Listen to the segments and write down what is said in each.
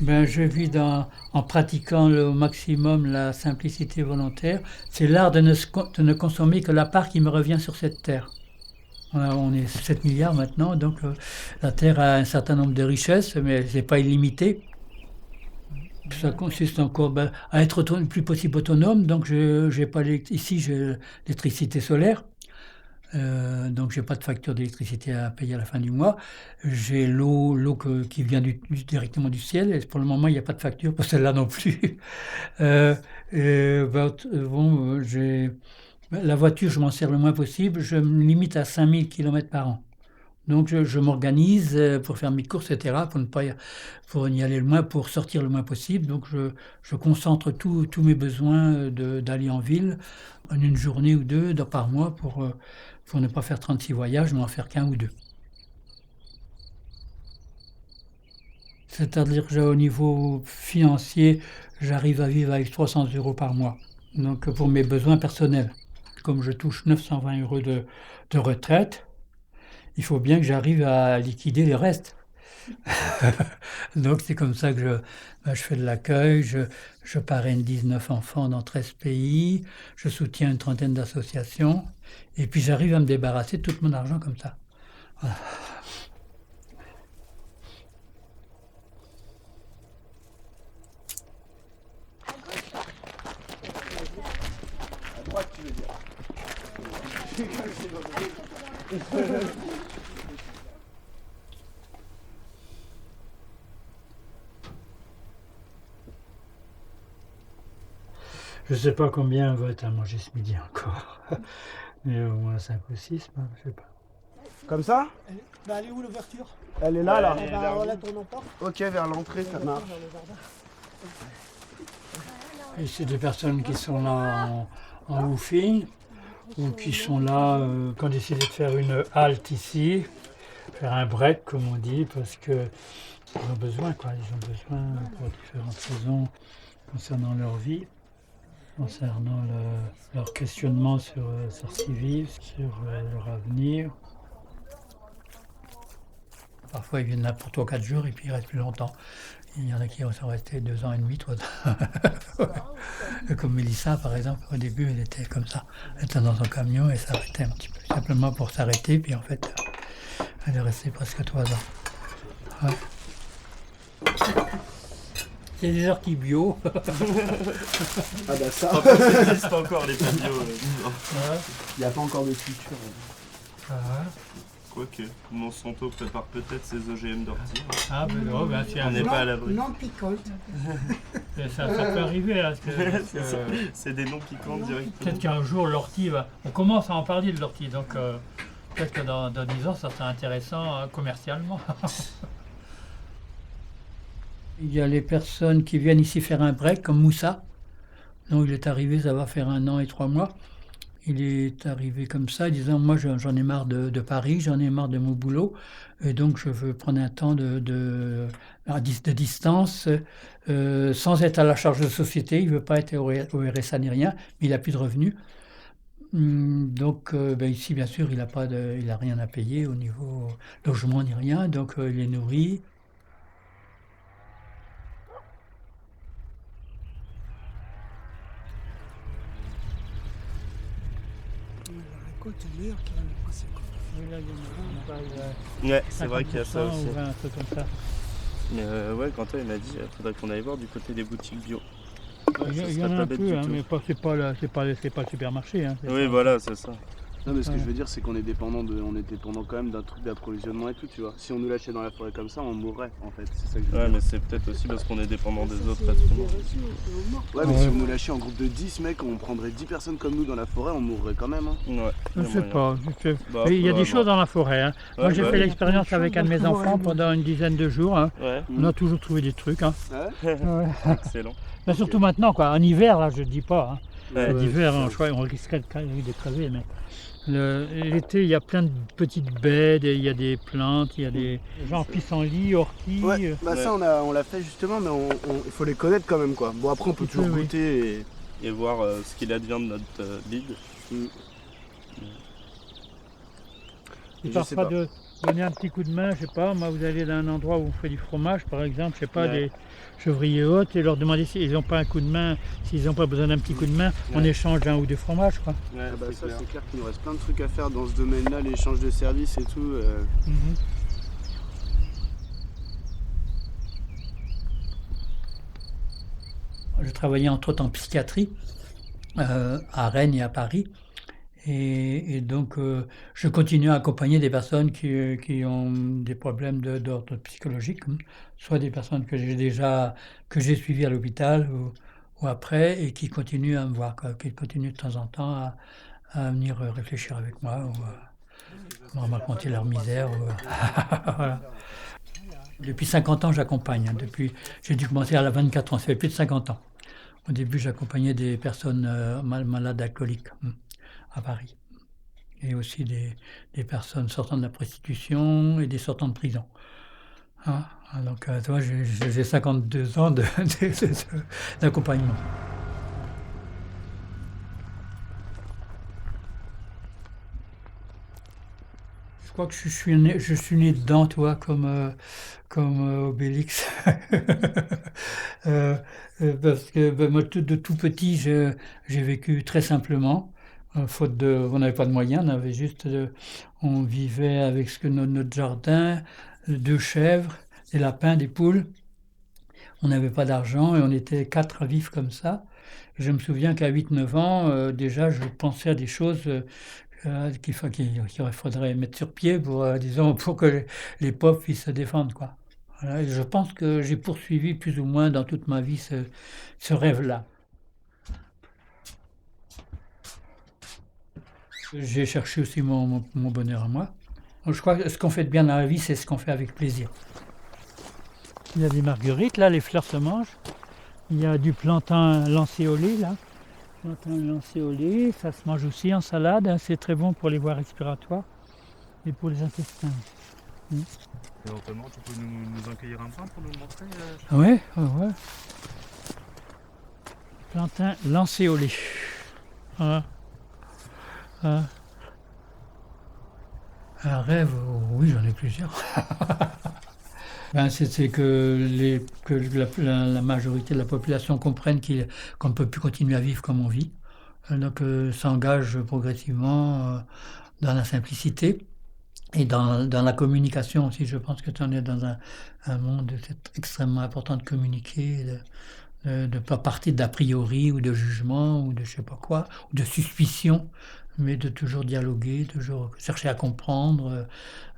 Ben, je vis en pratiquant au maximum la simplicité volontaire. C'est l'art de ne consommer que la part qui me revient sur cette terre. On est 7 milliards maintenant, donc la Terre a un certain nombre de richesses, mais c'est pas illimité. Ça consiste encore à être le plus possible autonome. Donc, j'ai pas ici, j'ai l'électricité solaire. Donc j'ai pas de facture d'électricité à payer à la fin du mois. J'ai l'eau qui vient directement du ciel. Et pour le moment, il n'y a pas de facture pour celle-là non plus. Euh, la voiture, je m'en sers le moins possible. Je me limite à 5000 km par an. Donc je m'organise pour faire mes courses, etc., pour y aller le moins, pour sortir le moins possible. Donc je concentre tous mes besoins d'aller en ville en une journée ou deux par mois pour ne pas faire 36 voyages, mais en faire qu'un ou deux. C'est-à-dire qu'au niveau financier, j'arrive à vivre avec 300 euros par mois. Donc pour mes besoins personnels, comme je touche 920 euros de retraite, il faut bien que j'arrive à liquider les restes. Donc c'est comme ça que je fais de l'accueil, je parraine 19 enfants dans 13 pays, je soutiens une trentaine d'associations, et puis j'arrive à me débarrasser de tout mon argent comme ça. Voilà. À droite, tu veux dire. Je ne sais pas combien va être à manger ce midi encore, mais au moins 5 ou 6, je sais pas. Comme ça? Elle est où l'ouverture? Elle est là, là. On la tourne encore. Ok, vers l'entrée, ça marche. Et c'est des personnes qui sont là en woofing, ou qui sont là qui ont décidé de faire une halte ici, faire un break comme on dit, parce qu'ils ont besoin, quoi. Ils ont besoin pour différentes raisons concernant leur vie, concernant leur questionnement sur qui vivent, sur leur avenir. Parfois ils viennent là pour 3 ou 4 jours et puis ils restent plus longtemps. Il y en a qui sont restés 2 ans et demi, 3 ans. Comme Mélissa, par exemple, au début, elle était comme ça. Elle était dans son camion et s'arrêtait un petit peu, simplement pour s'arrêter. Puis en fait, elle est restée presque 3 ans. Ouais. C'est des orties bio. Ah bah ça. Ça existe encore les plats bio. Il n'y a pas encore de culture. Quoique, Monsanto prépare peut-être ses OGM d'ortie. Ah, ben non, ben, On n'est pas à l'abri. Non piquante. ça peut arriver. Hein, C'est des noms piquants directement. peut-être qu'un jour, l'ortie va. On commence à en parler de l'ortie. Donc, peut-être que dans 10 ans, ça sera intéressant commercialement. Il y a les personnes qui viennent ici faire un break, comme Moussa. Donc, il est arrivé, ça va faire 1 an et 3 mois. Il est arrivé comme ça, disant moi j'en ai marre de Paris, j'en ai marre de mon boulot, et donc je veux prendre un temps de distance sans être à la charge de société. Il ne veut pas être au RSA ni rien, mais il n'a plus de revenus. Donc ici bien sûr il n'a rien à payer au niveau logement ni rien, donc il est nourri. La récolte est meilleure qu'il y a l'année passée. Ouais, c'est vrai qu'il y a ça aussi. Ou un truc comme ça. Mais ouais, Quentin il m'a dit, il faudrait qu'on aille voir du côté des boutiques bio. Il y en a un peu, mais c'est pas le supermarché. Hein, Oui, voilà, c'est ça. Non mais ce que je veux dire c'est qu'on est dépendant quand même d'un truc d'approvisionnement et tout, tu vois. Si on nous lâchait dans la forêt comme ça, on mourrait en fait. C'est ça que je veux Ouais, dire. mais c'est peut-être aussi parce qu'on est dépendant des autres êtres humains. Ouais mais si on nous lâchait en groupe de 10 mec, on prendrait 10 personnes comme nous dans la forêt, on mourrait quand même. Hein. Ouais. Je sais pas. Bah, Il y a des faudra choses dans la forêt. Hein. Ouais, Moi, j'ai bah fait oui. l'expérience avec un de mes enfants pendant une dizaine de jours. Hein. Ouais, On a toujours trouvé des trucs. Hein. Ouais. Ouais. excellent. Mais surtout maintenant, quoi. En hiver, là, je dis pas. Hein. Ouais, L'hiver, c'est ça. on risquerait de crever. Mais l'été, il y a plein de petites baies, il y a des plantes, il y a des genre pissenlits, orties. Ouais, bah ça on l'a fait justement, mais il faut les connaître quand même quoi. Bon après on peut toujours Oui. goûter Et voir ce qu'il advient de notre bide. Et je sais parfois pas. donner un petit coup de main, je sais pas, moi vous allez dans un endroit où on fait du fromage par exemple, je sais pas, Ouais. des chevriers hautes et leur demander s'ils n'ont pas un coup de main, s'ils n'ont pas besoin d'un petit coup de main, on Ouais. échange un ou deux fromages quoi. Ouais, Ah bah c'est ça clair. c'est clair qu'il nous reste plein de trucs à faire dans ce domaine-là, l'échange de services et tout. Mhm. Je travaillais entre autres en psychiatrie à Rennes et à Paris. Et donc, je continue à accompagner des personnes qui ont des problèmes d'ordre psychologique, soit des personnes que j'ai suivies à l'hôpital ou après, et qui continuent à me voir, quoi, qui continuent de temps en temps à venir réfléchir avec moi ou à me raconter leur misère. Voilà. Depuis 50 ans, j'accompagne. J'ai dû commencer à 24 ans, ça fait plus de 50 ans. Au début, j'accompagnais des personnes malades alcooliques à Paris. Et aussi des personnes sortant de la prostitution et des sortants de prison. Hein? Donc, tu vois, j'ai 52 ans d'accompagnement. Je crois que je suis né dedans, tu vois, comme Obélix. Parce que moi, de tout petit, j'ai vécu très simplement. On n'avait pas de moyens, on vivait avec notre jardin, 2 chèvres, des lapins, des poules. On n'avait pas d'argent et on était 4 à vivre comme ça. Je me souviens qu'à 8, 9 ans, déjà, je pensais à des choses qu'il faudrait mettre sur pied disons, pour que les pauvres puissent se défendre, quoi. Voilà, et je pense que j'ai poursuivi plus ou moins dans toute ma vie ce rêve-là. J'ai cherché aussi mon bonheur à moi. Donc, je crois que ce qu'on fait de bien dans la vie, c'est ce qu'on fait avec plaisir. Il y a des marguerites, là, les fleurs se mangent. Il y a du plantain lancéolé, là. Plantain lancéolé, ça se mange aussi en salade, hein, c'est très bon pour les voies respiratoires et pour les intestins. Éventuellement, tu peux nous en cueillir un brin pour nous le montrer Ouais, ouais, ouais. Plantain lancéolé. Voilà. Voilà. Un rêve, oui, j'en ai plusieurs. C'est que la majorité de la population comprenne qu'on ne peut plus continuer à vivre comme on vit. Donc s'engage progressivement dans la simplicité et dans la communication aussi. Je pense que tu en es dans un monde où c'est extrêmement important de communiquer, de ne pas partir d'a priori ou de jugement ou de je sais pas quoi, ou de suspicion, mais de toujours dialoguer, toujours chercher à comprendre,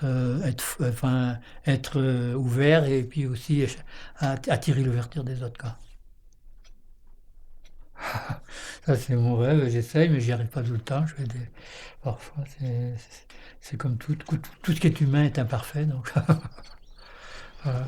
être ouvert et puis aussi attirer l'ouverture des autres, quoi. Ça, c'est mon rêve, j'essaye, mais j'y arrive pas tout le temps. Parfois, c'est comme tout ce qui est humain est imparfait, donc voilà.